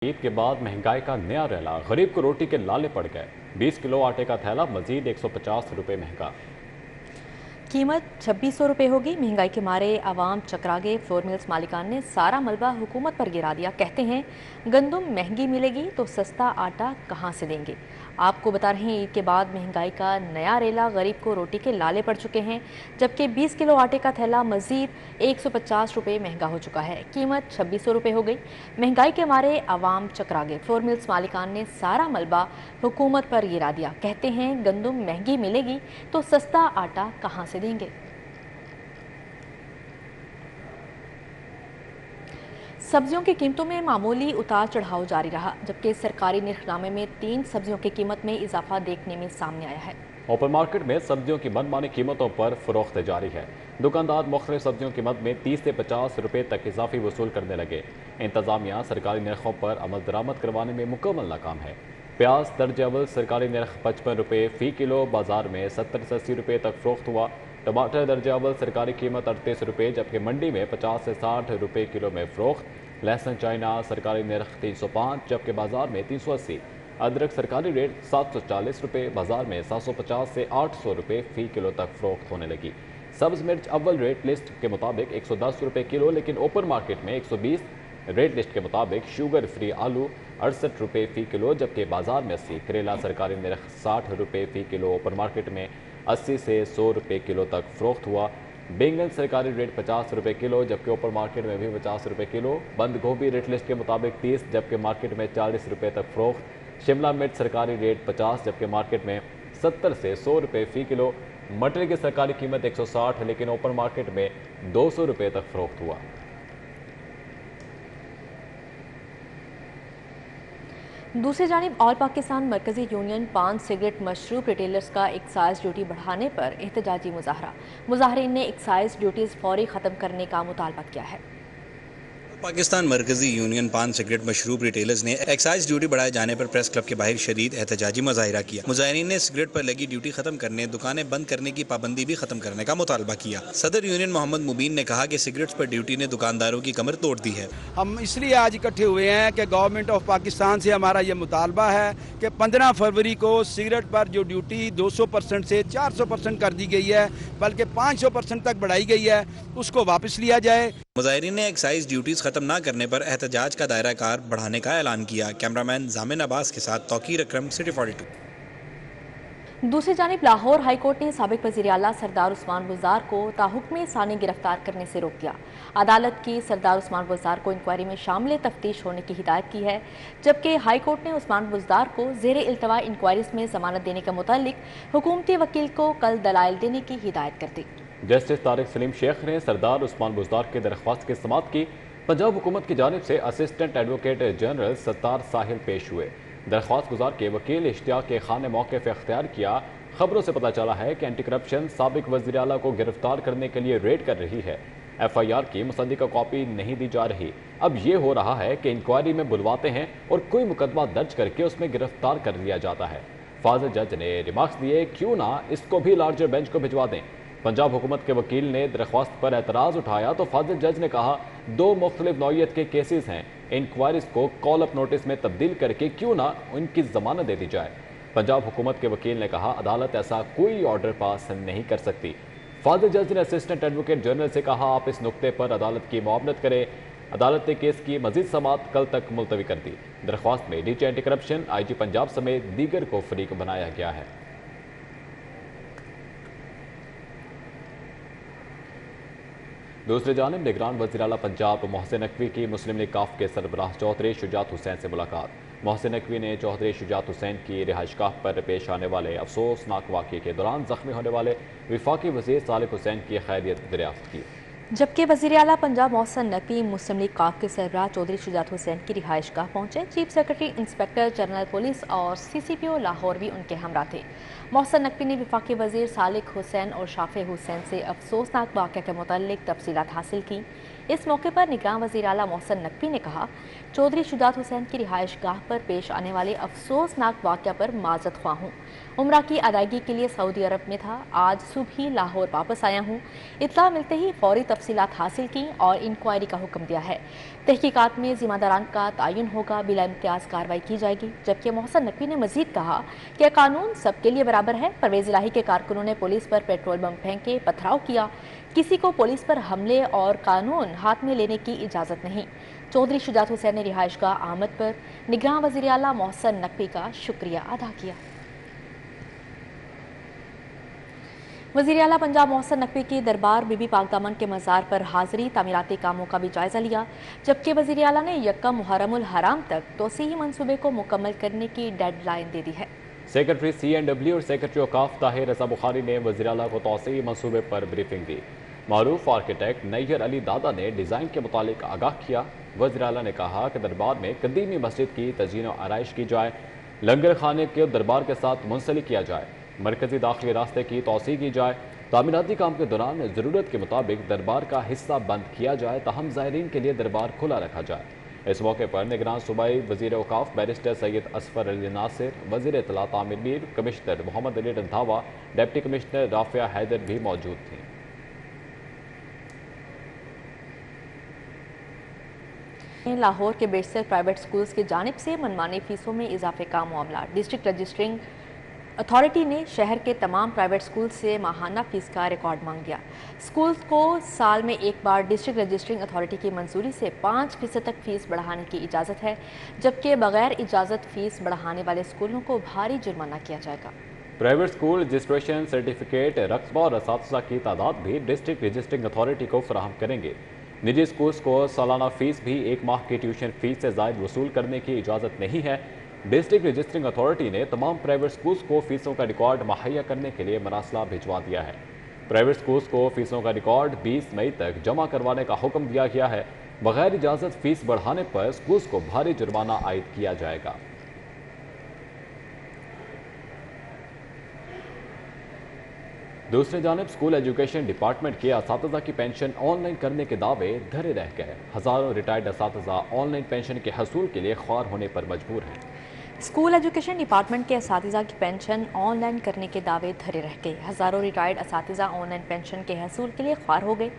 عید کے بعد مہنگائی کا نیا ریلا، غریب کو روٹی کے لالے پڑ گئے۔ 20 کلو آٹے کا تھیلا مزید 150 روپے مہنگا۔ قیمت 2600 روپے ہوگی۔ مہنگائی کے مارے عوام چکرا گئے۔ فلور ملز مالکان نے سارا ملبہ حکومت پر گرا دیا۔ کہتے ہیں گندم مہنگی ملے گی تو سستا آٹا کہاں سے دیں گے۔ آپ کو بتا رہے ہیں عید کے بعد مہنگائی کا نیا ریلا، غریب کو روٹی کے لالے پڑ چکے ہیں، جبکہ 20 کلو آٹے کا تھیلا مزید 150 روپے مہنگا ہو چکا ہے۔ قیمت 2600 روپے ہو گئی۔ مہنگائی کے مارے عوام چکرا گئے۔ فلور ملز مالکان نے سارا ملبہ حکومت پر گرا دیا۔ کہتے ہیں گندم مہنگی ملے گی تو سستا آٹا کہاں سے دیں گے۔ سبزیوں کی قیمتوں میں معمولی اتار چڑھاؤ جاری رہا، جبکہ سرکاری نرخ نامے میں 3 سبزیوں کی قیمت میں اضافہ دیکھنے میں سامنے آیا ہے۔ اوپن مارکیٹ میں سبزیوں کی من مانی قیمتوں پر فروخت جاری ہے۔ دکاندار مختلف سبزیوں کی قیمت میں 30 سے 50 روپے تک اضافی وصول کرنے لگے۔ انتظامیہ سرکاری نرخوں پر عمل درآمد کروانے میں مکمل ناکام ہے۔ پیاز درجہ اول سرکاری نرخ 55 روپے فی کلو بازار میں 70 سے 80 روپے تک فروخت ہوا۔ ٹماٹر درجہ اول سرکاری قیمت 38 روپے جبکہ منڈی میں 50 سے 60 روپے کلو میں فروخت۔ لہسن چائنا سرکاری نرخ 305 جبکہ بازار میں 380۔ ادرک سرکاری ریٹ 740 روپے بازار میں 750 سے 800 روپے فی کلو تک فروخت ہونے لگی۔ سبز مرچ اول ریٹ لسٹ کے مطابق 110 روپے کلو، لیکن اوپن مارکیٹ میں 120 ریٹ لسٹ کے مطابق شوگر فری آلو 68 روپے فی کلو جبکہ بازار میں 80۔ کریلا سرکاری نرخ 60 روپے فی کلو، اوپن مارکیٹ میں 80 سے 100 روپے کلو تک فروخت ہوا۔ بینگن سرکاری ریٹ 50 روپے کلو جبکہ اوپن مارکیٹ میں بھی 50 روپے کلو۔ بند گوبھی ریٹ لسٹ کے مطابق 30 جبکہ مارکیٹ میں 40 روپے تک فروخت۔ شملہ مرچ سرکاری ریٹ 50 جبکہ مارکیٹ میں 70 سے 100 روپے فی کلو۔ مٹر کی سرکاری قیمت 160 لیکن اوپن مارکیٹ میں 200 روپے تک فروخت ہوا۔ دوسری جانب آل پاکستان مرکزی یونین پان سگریٹ مشروب ریٹیلرز کا ایکسائز ڈیوٹی بڑھانے پر احتجاجی مظاہرہ۔ مظاہرین نے ایکسائز ڈیوٹیز فوری ختم کرنے کا مطالبہ کیا ہے۔ پاکستان مرکزی یونین پان سگریٹ مشروب ریٹیلرز نے ایکسائز ڈیوٹی بڑھائے جانے پر پریس کلب کے باہر شدید احتجاجی مظاہرہ کیا۔ مظاہرین نے سگریٹ پر لگی ڈیوٹی ختم کرنے، دکانیں بند کرنے کی پابندی بھی ختم کرنے کا مطالبہ کیا۔ صدر یونین محمد مبین نے کہا کہ سگریٹس پر ڈیوٹی نے دکانداروں کی کمر توڑ دی ہے۔ ہم اس لیے آج اکٹھے ہوئے ہیں کہ گورنمنٹ آف پاکستان سے ہمارا یہ مطالبہ ہے کہ 15 فروری کو سگریٹ پر جو ڈیوٹی 200% سے 400% کر دی گئی ہے، بلکہ 500% تک بڑھائی گئی ہے، اس کو واپس لیا جائے۔ مظاہرین نے ایکسائز ڈیوٹیز ختم نہ کرنے پر احتجاج کا دائرہ کار بڑھانے کا اعلان کیا۔ کیمرامین زامن عباس کے ساتھ توقیر اکرم، سٹی 42۔ دوسری جانب لاہور ہائی کورٹ نے سابق وزیر اعلیٰ سردار عثمان بزدار کو تاحکم ثانی گرفتار کرنے سے روک دیا۔ عدالت کی سردار عثمان بزدار کو انکوائری میں شامل تفتیش ہونے کی ہدایت کی ہے، جبکہ ہائی کورٹ نے عثمان بزدار کو زیر التوا انکوائریز میں ضمانت دینے کے متعلق حکومتی وکیل کو کل دلائل دینے کی ہدایت کر دی۔ جسٹس طارق سلیم شیخ نے سردار عثمان بزدار کی درخواست کی سماعت کی۔ پنجاب حکومت کی جانب سے اسسٹنٹ ایڈوکیٹ جنرل ستار ساحل پیش ہوئے۔ درخواست گزار کے وکیل اشتیاق خان نے موقف اختیار کیا۔ خبروں سے پتہ چلا ہے کہ اینٹی کرپشن سابق وزیر اعلیٰ کو گرفتار کرنے کے لیے ریڈ کر رہی ہے۔ ایف آئی آر کی مصدقہ کاپی نہیں دی جا رہی۔ اب یہ ہو رہا ہے کہ انکوائری میں بلواتے ہیں اور کوئی مقدمہ درج کر کے اس میں گرفتار کر لیا جاتا ہے۔ فاضل جج نے ریمارکس دیے، کیوں نہ اس کو بھی لارجر بینچ کو بھجوا دیں۔ پنجاب حکومت کے وکیل نے درخواست پر اعتراض اٹھایا تو فاضل جج نے کہا 2 مختلف نوعیت کے کیسز ہیں، انکوائریز کو کال اپ نوٹس میں تبدیل کر کے کیوں نہ ان کی ضمانت دے دی جائے۔ پنجاب حکومت کے وکیل نے کہا عدالت ایسا کوئی آرڈر پاس نہیں کر سکتی۔ فاضل جج نے اسسٹنٹ ایڈوکیٹ جنرل سے کہا آپ اس نقطے پر عدالت کی معاونت کریں۔ عدالت نے کیس کی مزید سماعت کل تک ملتوی کر دی۔ درخواست میں ڈی جی اینٹی کرپشن، آئی جی پنجاب سمیت دیگر کو فریق بنایا گیا ہے۔ دوسری جانب نگران وزیر اعلیٰ پنجاب محسن نقوی کی مسلم لیگ کاف کے سربراہ چودھری شجاعت حسین سے ملاقات۔ محسن نقوی نے چودھری شجاعت حسین کی رہائش گاہ پر پیش آنے والے افسوسناک واقعے کے دوران زخمی ہونے والے وفاقی وزیر صالح حسین کی خیریت دریافت کی۔ جبکہ وزیر اعلیٰ پنجاب محسن نقوی مسلم لیگ کاف کے سربراہ چودھری شجاعت حسین کی رہائش گاہ پہنچے۔ Chief secretary inspector general police اور سی سی پی او لاہور بھی ان کے ہمراہ تھے۔ محسن نقوی نے وفاقی وزیر صالح حسین اور شافع حسین سے افسوسناک واقعہ کے متعلق تفصیلات حاصل کی۔ اس موقع پر نگراں وزیر اعلیٰ محسن نقوی نے کہا چودھری شجاعت حسین کی رہائش گاہ پر پیش آنے والے افسوسناک واقعہ پر معذرت خواہ ہوں۔ عمرہ کی ادائیگی کے لیے سعودی عرب میں تھا، آج صبح ہی لاہور واپس آیا ہوں۔ اطلاع ملتے ہی فوری तफसीलात हासिल की और इंक्वायरी का हुक्म दिया है। तहकीकात में जिम्मेदारान का तयन होगा, बिला इम्तियाज कार्रवाई की जाएगी। जबकि मोहसिन नकवी ने मजीद कहा कि कानून सबके लिए बराबर है। परवेज इलाही के कारकुनों ने पुलिस पर पेट्रोल बम फेंके, पथराव किया। किसी को पुलिस पर हमले और कानून हाथ में लेने की इजाज़त नहीं। चौधरी शुजात हुसैन ने रिहाइशगाह आमद पर निगरान वज़ीर आला मोहसिन नकवी का शुक्रिया अदा किया। वज़ीर आला पंजाब मोहसिन नकवी की दरबार बीबी पाकदामन के मज़ार पर हाज़री, तामीराती कामों का भी जायज़ा लिया। जबकि वज़ीर आला ने यक्का मुहर्रमुल हराम तक तोसीही मंसूबे को मुकम्मल करने की डेडलाइन दे दी है। सेक्रेटरी CNW और सेक्रेटरी औकाफ ताहिर रज़ा बुखारी ने वज़ीर आला को तोसीही मंसूबे पर ब्रीफिंग दी। मारूफ आर्किटेक्ट नैयर अली दादा ने डिज़ाइन के मुतालिक आगाह किया। वज़ीर आला ने कहा कि दरबार में कदीमी मस्जिद की तज़यीन और आराइश की जाए, लंगर खाने के दरबार के साथ मुंसलिक किया जाए, मरकजी दाखिली रास्ते की तोसी की जाए, तामीराती काम के दौरान ज़रूरत के मुताबिक दरबार का हिस्सा बंद किया जाए, तहम ज़ायरीन के लिए दरबार खुला रखा जाए। इस मौके पर निगरान सूबाई वज़ीर औकाफ बैरिस्टर सैयद असफर अली नासिर, वज़ीर इत्तलात Amir Mir, commissioner Mohammad Ali Randhawa, deputy commissioner Rafia Haider भी मौजूद थीं। लाहौर के बेशतर प्राइवेट स्कूल्स की जानिब से मनमानी फीसों में इजाफे का मामला। डिस्ट्रिक्ट रजिस्ट्रिंग अथॉरिटी ने शहर के तमाम प्राइवेट स्कूल से माहाना फीस का रिकॉर्ड मांग लिया। स्कूल को साल में एक बार डिस्ट्रिक्ट रजिस्ट्रिंग अथॉरिटी की मंजूरी से 5% तक फीस बढ़ाने की इजाज़त है, जबकि बगैर इजाज़त फीस बढ़ाने वाले स्कूलों को भारी जुर्माना किया जाएगा। प्राइवेट स्कूल रजिस्ट्रेशन सर्टिफिकेट, रकबा और असातिज़ा की तादाद भी डिस्ट्रिक्ट रजिस्ट्रिंग अथॉरिटी को फराहम करेंगे। निजी स्कूल्स को सालाना फीस भी एक माह की ट्यूशन फीस से ज़ायद वसूल करने की इजाज़त नहीं है। डिस्ट्रिक्ट रजिस्ट्रिंग अथॉरिटी ने तमाम प्राइवेट स्कूल्स को फीसों का रिकॉर्ड मुहैया करने के लिए मरासला भिजवा दिया है। प्राइवेट स्कूल्स को फीसों का रिकॉर्ड 20 मई तक जमा करवाने का हुक्म दिया गया है। बगैर इजाज़त फीस बढ़ाने पर स्कूल्स को भारी जुर्माना आयद किया जाएगा। दूसरी जानिब स्कूल एजुकेशन डिपार्टमेंट के असातिज़ा की पेंशन ऑनलाइन करने के दावे धरे रह गए। हज़ारों रिटायर्ड असातिज़ा ऑनलाइन पेंशन के हसूल के लिए ख्वार होने पर मजबूर हैं। स्कूल एजुकेशन डिपार्टमेंट के असातिज़ा की पेंशन ऑनलाइन करने के दावे धरे रह गए। हज़ारों रिटायर्ड असातिज़ा ऑनलाइन पेंशन के हसूल के लिए ख्वार हो गए।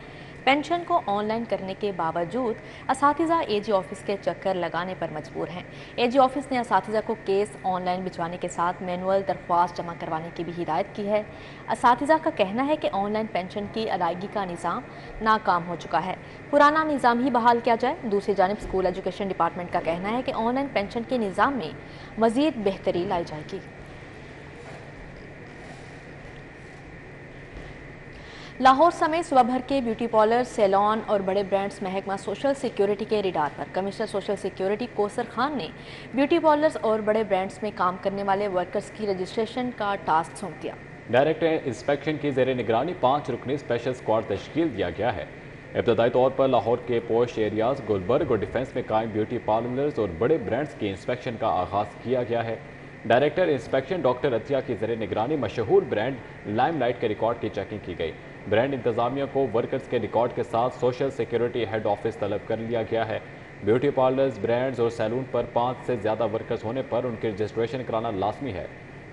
पेंशन को ऑनलाइन करने के बावजूद असातिज़ा AG ऑफिस के चक्कर लगाने पर मजबूर हैं। AG ऑफिस ने असातिज़ा को केस ऑनलाइन भिजवाने के साथ मैनुअल दरख्वास्त जमा करवाने की भी हिदायत की है। असातिज़ा का कहना है कि ऑनलाइन पेंशन की अदायगी का निज़ाम नाकाम हो चुका है, पुराना निज़ाम ही बहाल किया जाए। दूसरी जानिब स्कूल एजुकेशन डिपार्टमेंट का कहना है कि ऑनलाइन पेंशन के निज़ाम में मज़ीद बेहतरी लाई जाएगी। लाहौर समेत सुबह भर के ब्यूटी पार्लर, सैलॉन और बड़े ब्रांड्स महकमा सोशल सिक्योरिटी के रिडार पर। Commissioner social security Kausar Khan ने ब्यूटी पार्लर्स और बड़े ब्रांड्स में काम करने वाले वर्कर्स की रजिस्ट्रेशन का टास्क सौंप दिया। डायरेक्ट इंस्पेक्शन की ज़ेर निगरानी 5 रुकनी स्पेशल स्क्वाड तश्कील दिया गया है। इब्तदाई तौर पर लाहौर के पोश एरियाज, गुलबर्ग और डिफेंस में कायम ब्यूटी पार्लर्स और बड़े ब्रांड्स की इंस्पेक्शन का आगाज़ किया गया है। डायरेक्टर इंस्पेक्शन डॉक्टर अतिया की ज़ेर निगरानी मशहूर ब्रांड लाइमलाइट के रिकॉर्ड की चेकिंग की गई। ब्रांड इंतजामिया को वर्कर्स के रिकॉर्ड के साथ सोशल सिक्योरिटी हेड ऑफिस तलब कर लिया गया है। ब्यूटी पार्लर्स, ब्रांड्स और सैलून पर 5 से ज़्यादा वर्कर्स होने पर उनकी रजिस्ट्रेशन कराना लाजमी है।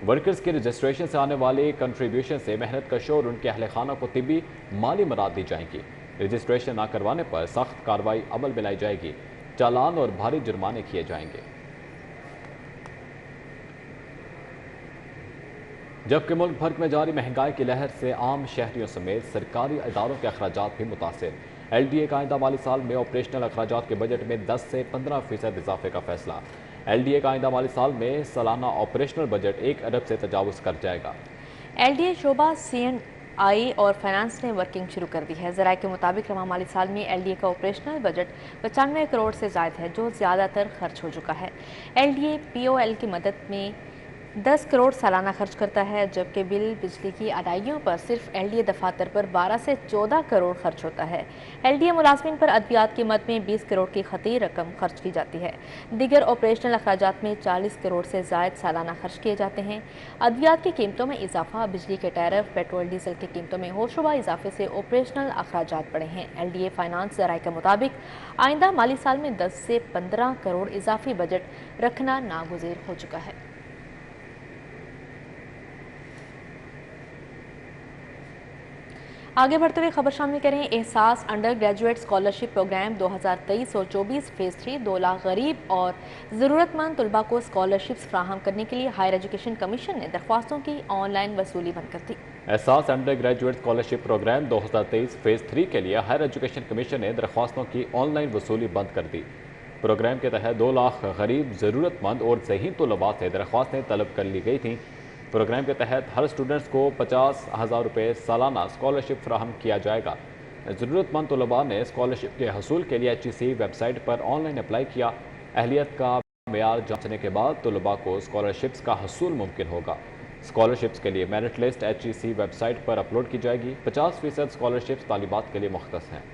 वर्कर्स की रजिस्ट्रेशन से आने वाले कंट्रीब्यूशन से मेहनत कशों और उनके अहल खाना को तिब्बी माली मराद दी जाएंगी। रजिस्ट्रेशन ना करवाने पर सख्त कार्रवाई अमल में लाई जाएगी। चालान और भारी जुर्माने किए जाएंगे। जबकि मुल्क भर में जारी महंगाई की लहर से आम शहरियों समेत सरकारी इदारों के अखराजात भी मुतासिर। LDA का आइंदा माली साल में ऑपरेशनल अखराजात के बजट में 10 से 15% इजाफे का फैसला। LDA का आइंदा माली साल में सालाना ऑपरेशनल बजट 1 अरब से तजावुज़ कर जाएगा। LDA शोबा CNI और फाइनेंस ने वर्किंग शुरू कर दी है। ज़राए के मुताबिक रवा माली साल में LDA का ऑपरेशनल बजट 95 करोड़ से ज़ायद है, जो ज़्यादातर खर्च हो चुका है। LDA POL की मदद में 10 करोड़ सालाना खर्च करता है, जबकि बिल बिजली की अदायगियों पर सिर्फ LDA दफातर पर 12 से 14 करोड़ खर्च होता है। LDA मुलाजमीन पर अद्वियात की मद में 20 करोड़ की खती रकम खर्च की जाती है। दीगर ऑपरेशनल अखराजात में 40 करोड़ से ज़ायद सालाना खर्च किए जाते हैं। अद्वियात की कीमतों में इजाफा, बिजली के टैरिफ, पेट्रोल डीजल की कीमतों में होशरुबा इजाफे से ऑपरेशनल अखराजात बढ़े हैं। LDA फाइनेंस ज़राए के मुताबिक आइंदा माली साल में 10 से 15 करोड़ इजाफी बजट रखना नागुज़ीर हो चुका है। आगे बढ़ते हुए खबर शामिल करें। एहसास अंडर ग्रेजुएट स्कॉलरशिप प्रोग्राम 2023 और 24 फेज़ 3 2 लाख गरीब और ज़रूरतमंद तलबा को स्कॉलरशिप्स फराहम करने के लिए हायर एजुकेशन कमीशन ने दरख्वास्तों की ऑनलाइन वसूली बंद कर दी। Ehsaas undergraduate scholarship program 2023 phase 3 के लिए हायर एजुकेशन कमीशन ने दरख्वास्तों की ऑनलाइन वसूली बंद कर दी। प्रोग्राम के तहत 2 लाख गरीब, ज़रूरतमंद और ज़हीन तलबा से दरख्वास्तें तलब कर ली गई थीं। प्रोग्राम के तहत हर स्टूडेंट्स को 50,000 रुपये सालाना स्कॉलरशिप फराहम किया जाएगा। ज़रूरतमंद तलबा ने स्कॉलरशिप के हसूल के लिए HEC वेबसाइट पर ऑनलाइन अप्लाई किया। अहलियत का मेयार जांचने के बाद तलबा को स्कॉलरशिप्स का हसूल मुमकिन होगा। स्कॉलरशिप्स के लिए मेरिट लिस्ट HEC वेबसाइट पर अपलोड की जाएगी। 50% स्कॉलरशिप्स तालिबात के लिए मुख्तस हैं।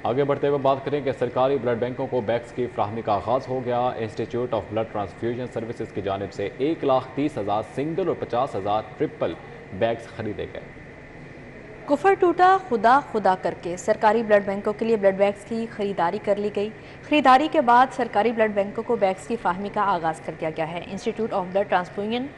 आगे बढ़ते हुए बात करें कि सरकारी ब्लड बैंकों को बैग्स की फ्राहमी का आगाज़ हो गया। Institute of blood transfusion services की जानिब से 1,30,000 सिंगल और 50,000 ट्रिपल बैग्स खरीदे गए। कुफर टूटा खुदा खुदा करके सरकारी ब्लड बैंकों के लिए ब्लड बैग्स की खरीदारी कर ली गई। खरीदारी के बाद सरकारी ब्लड बैंकों को बैग्स की फाहमी का आगाज़ कर दिया गया है। Institute of blood transfusion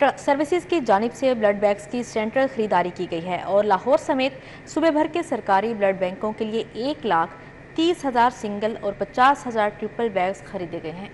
services की जानिब से ब्लड बैग्स की सेंट्रल खरीदारी की गई है और लाहौर समेत सूबे भर के सरकारी ब्लड बैंकों के लिए 1,30,000 सिंगल और 50,000 ट्रिपल बैग्स खरीदे गए हैं।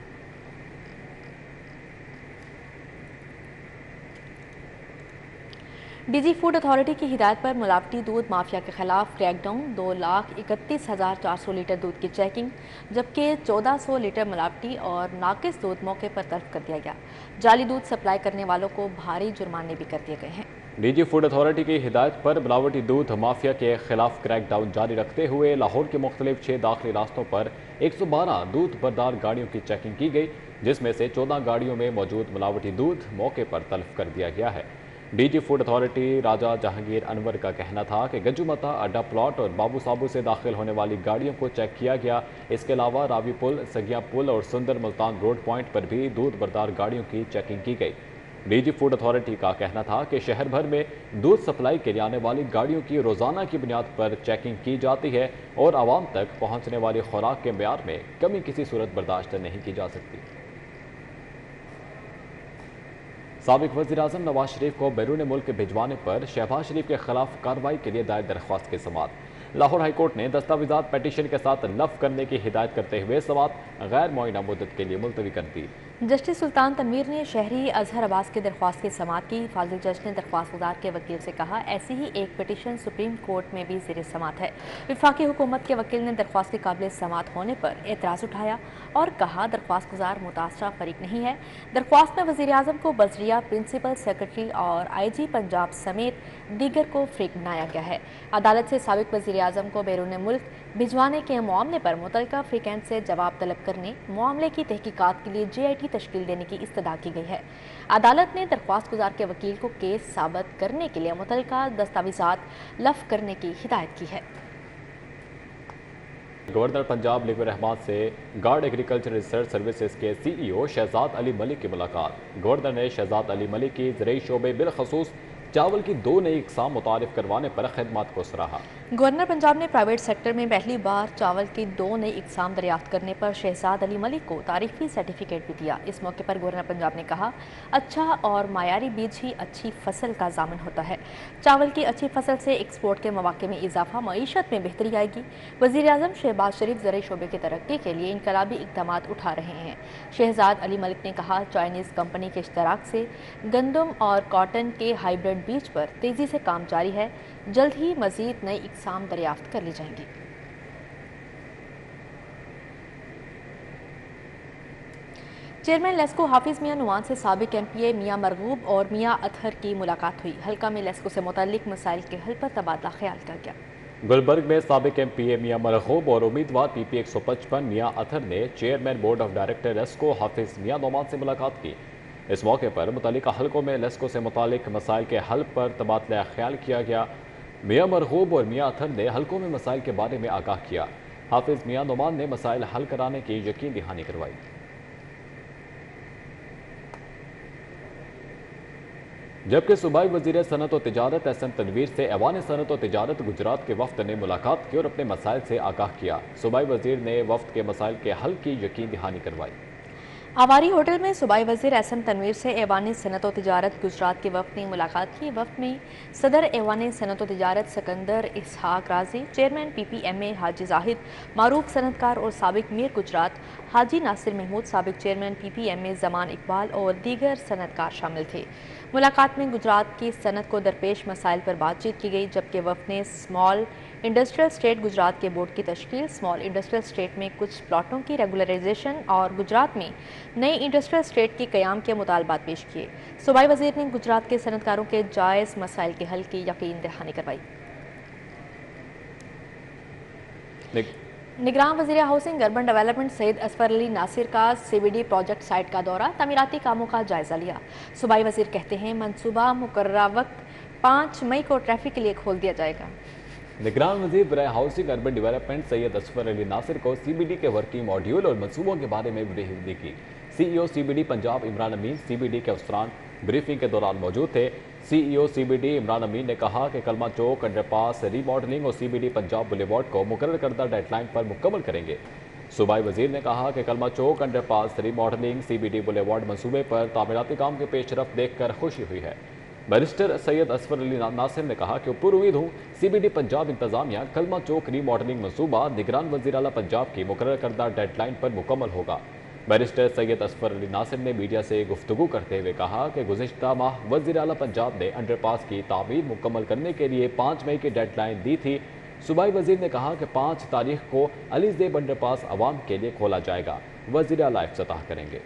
डीजी फूड अथॉरिटी की हिदायत पर मिलावटी दूध माफिया के खिलाफ क्रैकडाउन। 2,31,400 लीटर दूध की चेकिंग, जबकि 1,400 लीटर मिलावटी और नाकिस दूध मौके पर तलब कर दिया गया। जाली दूध सप्लाई करने वालों को भारी जुर्माने भी कर दिए गए हैं। डीजी फूड अथॉरिटी की हिदायत पर मिलावटी दूध माफिया के खिलाफ क्रैकडाउन जारी रखते हुए लाहौर के मुख्तलिफ 6 दाखिली रास्तों पर 112 दूध बरदार गाड़ियों की चेकिंग की गई, जिसमें से 14 गाड़ियों में मौजूद मिलावटी दूध मौके पर तलब कर दिया गया है। डीजी फूड अथॉरिटी राजा जहांगीर अनवर का कहना था कि गंजुमता अड्डा प्लॉट और बाबू साबू से दाखिल होने वाली गाड़ियों को चेक किया गया। इसके अलावा रावी पुल, सगिया पुल और सुंदर मुल्तान रोड पॉइंट पर भी दूध बरदार गाड़ियों की चेकिंग की गई। डीजी फूड अथॉरिटी का कहना था कि शहर भर में दूध सप्लाई के लिए आने वाली गाड़ियों की रोजाना की बुनियाद पर चेकिंग की जाती है और आवाम तक पहुंचने वाली खुराक के म्यार में कमी किसी सूरत बर्दाश्त नहीं की जा सकती। साबिक वज़ीर-ए-आज़म नवाज शरीफ को बैरून मुल्क भिजवाने पर शहबाज शरीफ के खिलाफ कार्रवाई के लिए दायर दरख्वास्त की समाअत। लाहौर हाई कोर्ट ने दस्तावेजात पेटिशन के साथ लफ करने की हिदायत करते हुए समाअत गैर मुअय्यना मुद्दत के लिए मुलतवी कर दी। जस्टिस सुल्तान तनवीर ने शहरी अजहर अब्बास की दरख्वास्त की समाअत की। फाजिल जज ने दरख्वास्त गुजार के वकील से कहा, ऐसी ही एक पिटीशन सुप्रीम कोर्ट में भी ज़ेर समाअत है। वफाकी हुकूमत के वकील ने दरख्वास्त के काबिल समाअत होने पर एतराज़ उठाया और कहा दरख्वास्त गुजार मुतासरा फरीक नहीं है। दरख्वास्त में वज़ीर-ए-आज़म को बजरिया, प्रिंसिपल सेक्रेटरी और IG पंजाब समेत दीगर को फरीक बनाया गया है। अदालत से साबिक वज़ीर-ए-आज़म को बैरून मुल्क भिजवाने के मामले पर मुतल्लिका फ्रीकैंट से जवाब तलब करने, मामले की तहकीकात के लिए JIT तश्कील देने की इस्तदा की गई है। अदालत ने दरख्वास्त गुजार के वकील को केस साबित करने के लिए मुतल्लिका दस्तावेजात लफ करने की हिदायत की है। गवर्नर पंजाब लिव रहमान से गार्ड एग्रीकल्चर रिसर्च सर्विसेज के CEO शहजाद अली मलिक की मुलाकात। गवर्नर ने शहजाद अली मलिक की ज़रई शोबे बिलखसूस चावल की 2 नई इकसाम मुतारिफ करवाने पर खिदमत को सराहा। गवर्नर पंजाब ने प्राइवेट सेक्टर में पहली बार चावल की 2 नई इकसाम दरियाफ्त करने पर शहजाद अली मलिक को तारीफी सर्टिफिकेट भी दिया। इस मौके पर गवर्नर पंजाब ने कहा, अच्छा और मायारी बीज ही अच्छी फसल का जामिन होता है। चावल की अच्छी फसल से एक्सपोर्ट के मौके में इजाफा, मईशत में बेहतरी आएगी। वज़ीर-ए-आज़म शहबाज शरीफ ज़रई शोबे की तरक्की के लिए इनकलाबी इक़दाम उठा रहे हैं। शहजाद अली मलिक ने कहा, चाइनीज़ कंपनी के इश्तराक से गंदम और कॉटन के हाइब्रिड बीज पर तेज़ी से काम जारी है। जल्द ही मज़ीद नई इकसाम दरियाफ्त कर ली जाएंगी। चेयरमैन लेस्को हाफिज मियां नुमान से साबिक MPA मियां मरगूब और मियां अतहर की मुलाकात हुई। हल्का में लेस्को से मुताल्लिक मसाइल के हल पर तबादला ख्याल किया गया। गुलबर्ग में साबिक MPA मियां मरगूब और उम्मीदवार PP 155 मियां अतहर ने chairman board of director LESCO Hafiz Mian Numan से मुलाकात की। इस मौके पर मुतल्लिका हल्कों में लेस्को से मुतालिक मसाइल के हल पर तबादला ख्याल किया गया। मियां मरगूब और मियां अतहर ने हल्कों में मसाइल के बारे में आगाह किया। हाफिज मियां नुमान ने मसाइल हल कराने की यकीन दहानी करवाई। جبکہ صوبائی وزیر صنعت و تجارت احسن تنویر سے ایوان صنعت و تجارت گجرات کے وفد نے ملاقات کی اور اپنے مسائل سے آگاہ کیا۔ صوبائی وزیر نے وفد کے مسائل کے حل کی یقین دہانی کروائی۔ آواری ہوٹل میں صوبائی وزیر احسن تنویر سے ایوان صنعت و تجارت گجرات کے وفد نے ملاقات کی۔ وفد میں صدر ایوان صنعت و تجارت سکندر اسحاق رازی، چیئرمین پی پی ایم اے حاجی زاہد، معروف صنعت کار اور سابق میر گجرات حاجی ناصر محمود، سابق چیئرمین پی پی ایم اے زمان اقبال اور دیگر صنعت کار شامل تھے۔ ملاقات میں گجرات کی صنعت کو درپیش مسائل پر بات چیت کی گئی، جبکہ وفد نے اسمال انڈسٹریل اسٹیٹ گجرات کے بورڈ کی تشکیل، اسمال انڈسٹریل اسٹیٹ میں کچھ پلاٹوں کی ریگولرائزیشن اور گجرات میں نئی انڈسٹریل اسٹیٹ کے قیام کے مطالبات پیش کیے۔ صوبائی وزیر نے گجرات کے صنعت کاروں کے جائز مسائل کے حل کی یقین دہانی کروائی۔ نگراں وزیر housing urban development Syed Asfar Ali Nasir کا C B D project site کا دورہ، تعمیراتی کاموں کا جائزہ لیا۔ صوبائی وزیر کہتے ہیں منصوبہ مقررہ وقت 5 مئی کو ٹریفک کے لیے کھول دیا جائے گا۔ نگران وزیر برائے housing urban development Syed Asfar Ali Nasir کو سی بی ڈی کے ورکنگ ماڈیول اور منصوبوں کے بارے میں بریفنگ کی۔ C E O C B D Punjab Imran Amin C B D کے افسران بریفنگ کے دوران موجود تھے۔ C E O C B D Imran Amin نے کہا کہ کلمہ چوک انڈر پاس ری ماڈلنگ اور سی بی ڈی پنجاب بولی وارڈ کو مقرر کردہ ڈیڈ لائن پر مکمل کریں گے۔ صوبائی وزیر نے کہا کہ کلمہ چوک انڈر پاس ری ماڈلنگ سی بی ڈی بولی وارڈ منصوبے پر تعمیراتی کام کے پیش رفت دیکھ کر خوشی ہوئی ہے۔ بیرسٹر سید اصفر علی ناصر نے کہا کہ پر امید ہوں سی بی ڈی پنجاب انتظامیہ کلمہ چوک ری ماڈلنگ منصوبہ نگران وزیر اعلیٰ پنجاب کی مقرر کردہ ڈیڈ لائن پر مکمل ہوگا۔ بیرسٹر سید اصفر علی ناصر نے میڈیا سے گفتگو کرتے ہوئے کہا کہ گزشتہ ماہ وزیر اعلیٰ پنجاب نے انڈر پاس کی تعمیر مکمل کرنے کے لیے 5 مئی کی ڈیڈ لائن دی تھی۔ صوبائی وزیر نے کہا کہ 5 تاریخ کو علی زیب انڈر پاس عوام کے لیے کھولا جائے گا، وزیر اعلیٰ افتتاح کریں گے۔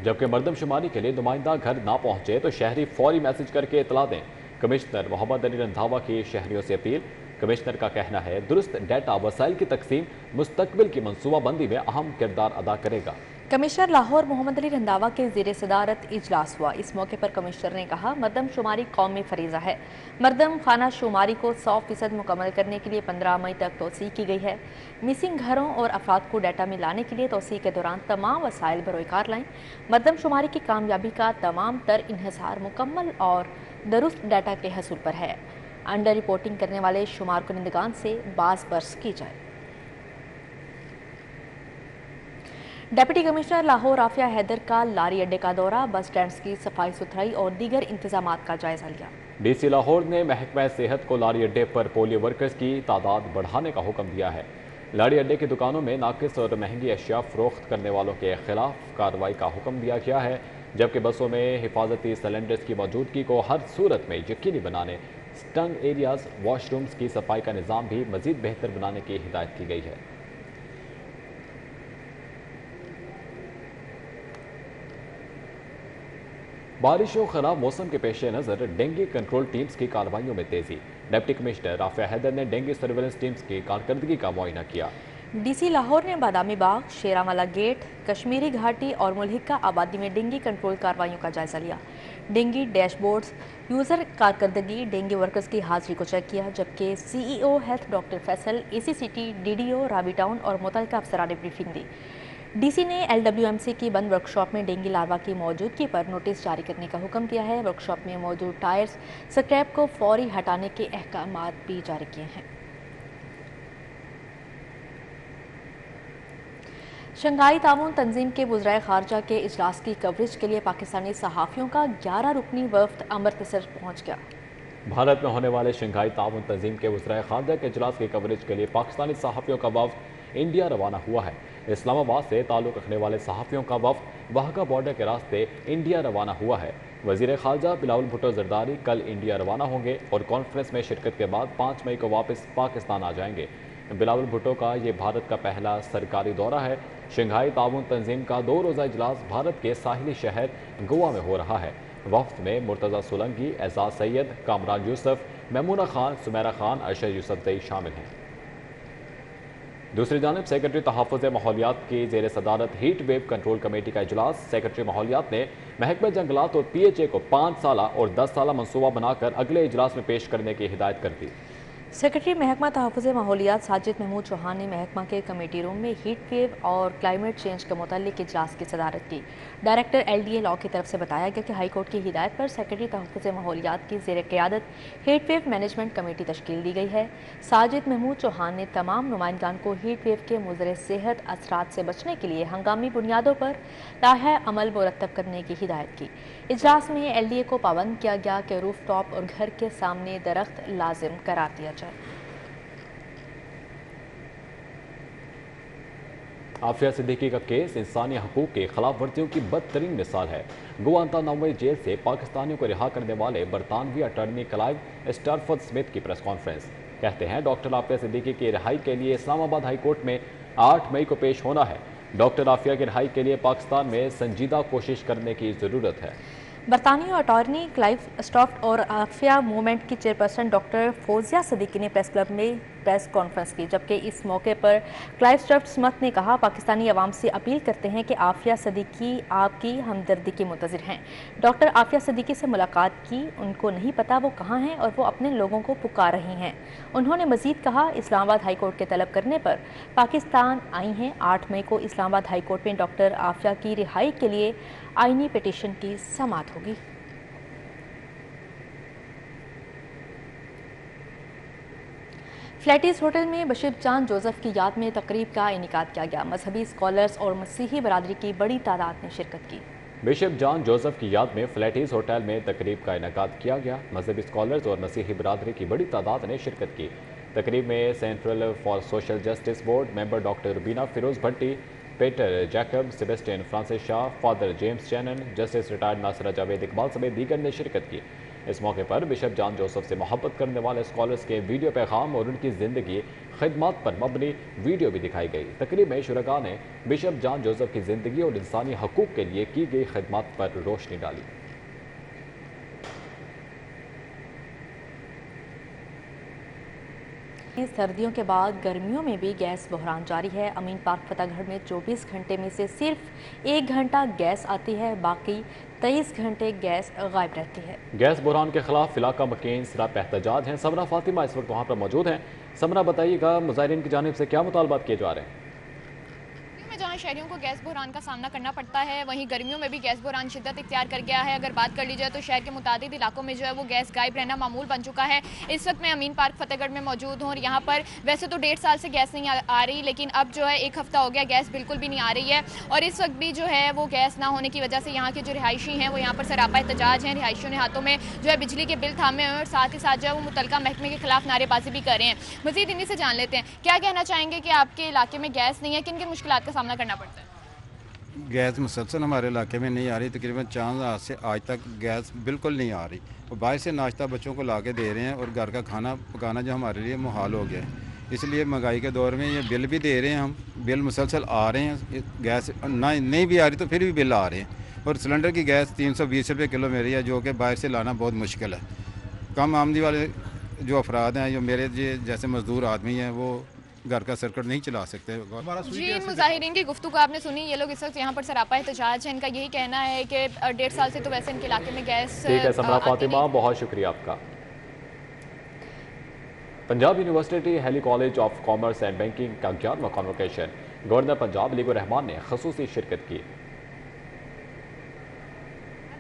جبکہ مردم شماری کے لیے نمائندہ گھر نہ پہنچے تو شہری فوری میسج کر کے اطلاع دیں، کمشنر محمد علی رندھاوا کی شہریوں سے اپیل۔ کمشنر کا کہنا ہے درست ڈیٹا وسائل کی تقسیم مستقبل کی منصوبہ بندی میں اہم کردار ادا کرے گا۔ کمشنر لاہور محمد علی رندھاوا کے زیر صدارت اجلاس ہوا۔ اس موقع پر کمشنر نے کہا مردم شماری قومی فریضہ ہے۔ مردم خانہ شماری کو 100% مکمل کرنے کے لیے 15 مئی تک توسیع کی گئی ہے۔ مسنگ گھروں اور افراد کو ڈیٹا میں لانے کے لیے توسیع کے دوران تمام وسائل بروئے کار لائیں۔ مردم شماری کی کامیابی کا تمام تر انحصار مکمل اور درست ڈیٹا کے حصول پر ہے۔ انڈر رپورٹنگ کرنے والے شمار کنندگان سے باز پرس کی جائے۔ ڈپٹی کمشنر لاہور عافیہ حیدر کا لاری اڈے کا دورہ، بس سٹینڈز کی صفائی ستھرائی اور دیگر انتظامات کا جائزہ لیا۔ ڈی سی لاہور نے محکمہ صحت کو لاری اڈے پر پولیو ورکرز کی تعداد بڑھانے کا حکم دیا ہے۔ لاری اڈے کی دکانوں میں ناقص اور مہنگی اشیاء فروخت کرنے والوں کے خلاف کارروائی کا حکم دیا گیا ہے، جبکہ بسوں میں حفاظتی سلنڈرز کی موجودگی کو ہر صورت میں یقینی بنانے، سٹنگ ایریاز، واش رومز کی صفائی کا نظام بھی مزید بہتر بنانے کی ہدایت کی گئی ہے۔ بارش و خراب موسم کے پیش نظر ڈینگی کنٹرول ٹیمز کی کارروائیوں میں تیزی۔ ڈپٹی کمشنر رافع حیدر نے ڈینگی سرویلنس ٹیمز کی کارکردگی کا معائنہ کیا۔ ڈی سی لاہور نے بادامی باغ، شیراوالا گیٹ، کشمیری گھاٹی اور ملحقہ آبادی میں ڈینگی کنٹرول کارروائیوں کا جائزہ لیا۔ ڈینگی ڈیش بورڈز، یوزر کارکردگی، ڈینگی ورکرز کی حاضری کو چیک کیا، جبکہ C E O health doctor Faisal, A C C T, D D O Ravi town اور متعلقہ افسران نے بریفنگ دی۔ ڈی سی نے ایل ڈبلیو ایم سی کی بند ورکشاپ میں ڈینگی لاروا کی موجودگی پر نوٹس جاری کرنے کا حکم دیا ہے۔ ورکشاپ میں موجود ٹائرز، سکریپ کو فوری ہٹانے کے احکامات بھی جاری کیے ہیں۔ شنگھائی تعاون تنظیم کے وزرائے خارجہ کے اجلاس کی کوریج کے لیے پاکستانی صحافیوں کا 11 رکنی وفد امرتسر پہنچ گیا۔ بھارت میں ہونے والے شنگھائی تعاون تنظیم کے وزرائے خارجہ کے اجلاس کی کوریج کے لیے پاکستانی صحافیوں کا وفد انڈیا روانہ ہوا ہے۔ اسلام آباد سے تعلق رکھنے والے صحافیوں کا وفد واہگہ بارڈر کے راستے انڈیا روانہ ہوا ہے۔ وزیر خارجہ بلاول بھٹو زرداری کل انڈیا روانہ ہوں گے اور کانفرنس میں شرکت کے بعد 5 مئی کو واپس پاکستان آ جائیں گے۔ بلاول بھٹو کا یہ بھارت کا پہلا سرکاری دورہ ہے۔ شنگھائی تعاون تنظیم کا 2 روزہ اجلاس بھارت کے ساحلی شہر گوا میں ہو رہا ہے۔ وفد میں مرتضی سولنگی، اعزاز سید، کامران یوسف، میمونہ خان، سمیرہ خان، ارشد یوسف زئی شامل ہیں۔ دوسری جانب سیکرٹری تحفظ ماحولیات کی زیر صدارت ہیٹ ویو کنٹرول کمیٹی کا اجلاس، سیکرٹری ماحولیات نے محکمہ جنگلات اور پی ایچ اے کو 5 سالہ اور 10 سالہ منصوبہ بنا کر اگلے اجلاس میں پیش کرنے کی ہدایت کر دی۔ सेक्रेटरी महकमा तहफ़्फ़ुज़ माहौलियात साजिद महमूद चौहान ने महकमा के कमेटी रूम में हीट वेव और क्लाइमेट चेंज के मुताल्लिक़ इजलास की सदारत की। डायरेक्टर LDA लॉ की तरफ से बताया गया कि हाई कोर्ट की हिदायत पर सेक्रेटरी तहफ़्फ़ुज़ माहौलियात की ज़ेर क़यादत हीट वेव मैनेजमेंट कमेटी तश्कील दी गई है। साजिद महमूद चौहान ने तमाम नुमाइंदान को हीट वेव के मुज़र सेहत असरात से बचने के लिए हंगामी बुनियादों पर लाहे अमल मुरतब करने की हिदायत की। इजलास में LDA को पाबंद किया गया कि रूफ टॉप और घर के सामने दरख्त लाजिम करार दिया जाए। आफिया सिद्दीकी का केस इंसानी हकूक की खिलाफ वर्जियों की बदतरीन मिसाल है। गुआंतानामो जेल से पाकिस्तानियों को रिहा करने वाले बरतानवी अटॉर्नी क्लाइव स्टैरफोर्ड स्मिथ की प्रेस कॉन्फ्रेंस। कहते हैं डॉक्टर आफिया सिद्दीकी की रिहाई के लिए इस्लामाबाद हाई कोर्ट में 8 मई को पेश होना है। डॉक्टर आफिया की रिहाई के लिए पाकिस्तान में संजीदा कोशिश करने की ज़रूरत है। बरतानी अटॉर्नी क्लाइव स्टॉफ्ट और आफिया मूवमेंट की चेयरपर्सन डॉक्टर फौजिया सिद्दीकी ने प्रेस क्लब में प्रेस कॉन्फ्रेंस की, जबकि इस मौके पर क्लाइव स्टॉफ्ट स्मिथ ने कहा, पाकिस्तानी अवाम से अपील करते हैं कि आफिया सिद्दीकी आपकी हमदर्दी की मुंतज़िर हैं। डॉक्टर आफिया सिद्दीकी से मुलाकात की, उनको नहीं पता वो कहाँ हैं और वो अपने लोगों को पुकार रही हैं। उन्होंने मज़ीद कहा, इस्लामाबाद हाई कोर्ट के तलब करने पर पाकिस्तान आई हैं। 8 मई को इस्लामाबाद हाई कोर्ट में डॉक्टर आफिया की रिहाई के लिए आईनी पिटीशन की समाअत होगी। फ्लैटिस होटल में बिशप जॉन जोसेफ की याद में तकरीब का इनेकाद किया गया। मजहबी स्कॉलर्स और मसीही बरादरी की बड़ी तादाद ने शिरकत की। बिशप जॉन जोसेफ की याद में फ्लैटिस होटल में तकरीब का इनेकाद किया गया। मजहबी स्कॉलर्स और मसीही बरादरी की बड़ी तादाद ने शिरकत की। तकरीब में central for social justice board member doctor Rubina Feroz Bhatti, Peter Jacob, Sebastian Francis Shah, father James Channan, justice retired Nasira Javed Iqbal समेत दीगर ने शिरकत की। इस मौके पर बिशप जॉन जोसेफ से मोहब्बत करने वाले स्कॉलर्स के वीडियो पैगाम और उनकी ज़िंदगी खिदमत पर मबनी वीडियो भी दिखाई गई। तकरीब में शुरका ने बिशप जॉन जोसेफ की ज़िंदगी और इंसानी हकूक़ के लिए की गई खिदमत पर रोशनी डाली। सर्दियों के बाद गर्मियों में भी गैस बहरान जारी है। अमीन पार्क फतेहगढ़ में 24 घंटे में से सिर्फ 1 घंटा गैस आती है, बाकी 23 घंटे गैस गायब रहती है। गैस बहरान के खिलाफ इलाका मकीन सराप एहतजाज हैं। समरा फातिमा इस वक्त वहाँ पर मौजूद हैं। समरा, बताइएगा मुजाहिरीन की जानिब से क्या मुतालबात किए जा रहे हैं? जहाँ शहरियों को गैस बहरान का सामना करना पड़ता है, वहीं गर्मियों में भी गैस बहरान शिद्दत इख्तियार कर गया है। अगर बात कर ली जाए तो शहर के मुतादिद इलाकों में जो है वो गैस गायब रहना मामूल बन चुका है। इस वक्त मैं अमीन पार्क फतेहगढ़ में मौजूद हूँ और यहाँ पर वैसे तो 1.5 साल से गैस नहीं आ रही, लेकिन अब जो है 1 हफ्ता हो गया गैस बिल्कुल भी नहीं आ रही है। और इस वक्त भी जो है वो गैस ना होने की वजह से यहाँ के जो रिहायशी हैं वो यहाँ पर सरापा एहतजाज हैं। रिहायशियों ने हाथों में जो है बिजली के बिल थामे हुए और साथ ही साथ जो है वो मुतलका महकमे के खिलाफ नारेबाजी भी कर रहे हैं। मजीद इन्हीं से जान लेते हैं, क्या कहना चाहेंगे कि आपके इलाके में गैस नहीं है, किन किन मुश्किलात का सामना करना पड़ता है? गैस मुसलसल हमारे इलाके में नहीं आ रही। तकरीबन 4 साल से आज तक गैस बिल्कुल नहीं आ रही और बाहर से नाश्ता बच्चों को ला के दे रहे हैं और घर का खाना पकाना जो हमारे लिए मुहाल हो गया है। इसलिए महंगाई के दौर में ये बिल भी दे रहे हैं, हम बिल मुसलसल आ रहे हैं। गैस ना नहीं भी आ रही तो फिर भी बिल आ रहे हैं। और सिलेंडर की गैस 320 रुपये किलो में रही है, जो कि बाहर से लाना बहुत मुश्किल है। कम आमदनी वाले जो अफराद हैं, जो मेरे जैसे मजदूर आदमी हैं, वो घर का सर्किट नहीं चला सकते। जी, मुजाहिरीन की गुफ्तगू आपने सुनी। ये लोग इस वक्त यहाँ पर सरापा एहतजाज है। इनका यही कहना है कि 1.5 साल से तो वैसे इनके इलाके में गैस। ठीक है समरा फातिमा, बहुत शुक्रिया आपका। Punjab university Hailey college of commerce and banking का 11वां कॉन्वोकेशन गवर्नर पंजाब अली रहमान ने खसूसी शिरकत की।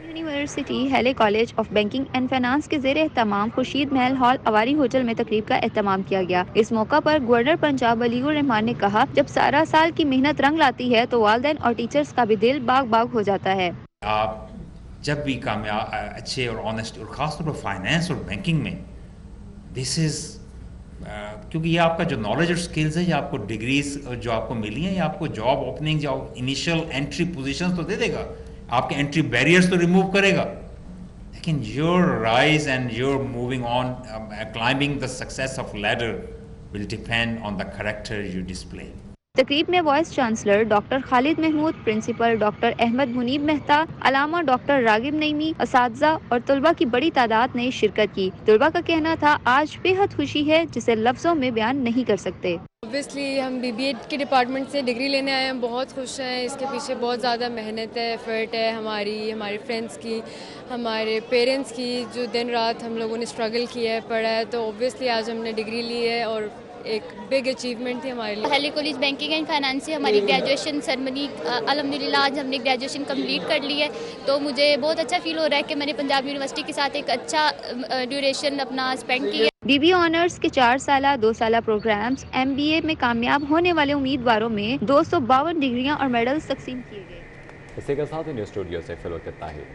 University Hailey college of banking and finance के ज़ेर एहतमाम खुर्शीद महल हॉल अवारी होटल में तकरीब का एहतमाम किया गया। इस मौका पर गवर्नर पंजाब अली रहमान ने कहा, जब सारा साल की मेहनत रंग लाती है तो वालिदैन और टीचर्स का भी दिल बाग बाग हो जाता है। आप जब भी कामयाब अच्छे और ऑनेस्ट और ख़ासतौर पर फाइनेंस और बैंकिंग में दिस इज़ क्योंकि ये आपका जो नॉलेज और स्किल्स है, ये आपको डिग्रीज जो आपको मिली हैं, ये आपको जॉब ओपनिंग जो इनिशियल एंट्री पोजीशंस तो दे देगा, आपके एंट्री बैरियर्स तो रिमूव करेगा, लेकिन your rise and your moving on climbing the success of ladder will depend on the character you display. तकरीब में vice chancellor doctor Khalid Mahmood, principal doctor Ahmad Munib Mehta, अलामा डॉक्टर रागिब नईमी, असातिज़ा और तलबा की बड़ी तादाद ने शिरकत की। तलबा का कहना था, आज बेहद खुशी है जिसे लफ्जों में बयान नहीं कर सकते। اوبویسلی ہم BBA کے ڈپارٹمنٹ سے ڈگری لینے آئے ہیں, بہت خوش ہیں. اس کے پیچھے بہت زیادہ محنت ہے, ایفرٹ ہے ہمارے فرینڈس کی, ہمارے پیرنٹس کی, جو دن رات ہم لوگوں نے اسٹرگل کیا ہے, پڑھا ہے. تو اوبویسلی آج ہم نے ڈگری لی ہے اور ایک بگ اچیومنٹ تھی ہمارے لیے. ہیلی کالج بینکنگ اینڈ فائنانس سے ہماری گریجویشن سرمنی الحمدللہ آج ہم نے گریجویشن کمپلیٹ کر لی ہے. تو مجھے بہت اچھا فیل ہو رہا ہے کہ میں نے پنجاب یونیورسٹی کے ساتھ ایک اچھا ڈیوریشن اپنا اسپینڈ کیا. BBA آنرز کے 4 سالہ 2 سالہ پروگرامز MBA میں کامیاب ہونے والے امیدواروں میں 252 ڈگریاں اور میڈلز تقسیم کیے گئے. اسی کے ساتھ نیوز اسٹوڈیو سے فی الوقت اتنا ہی.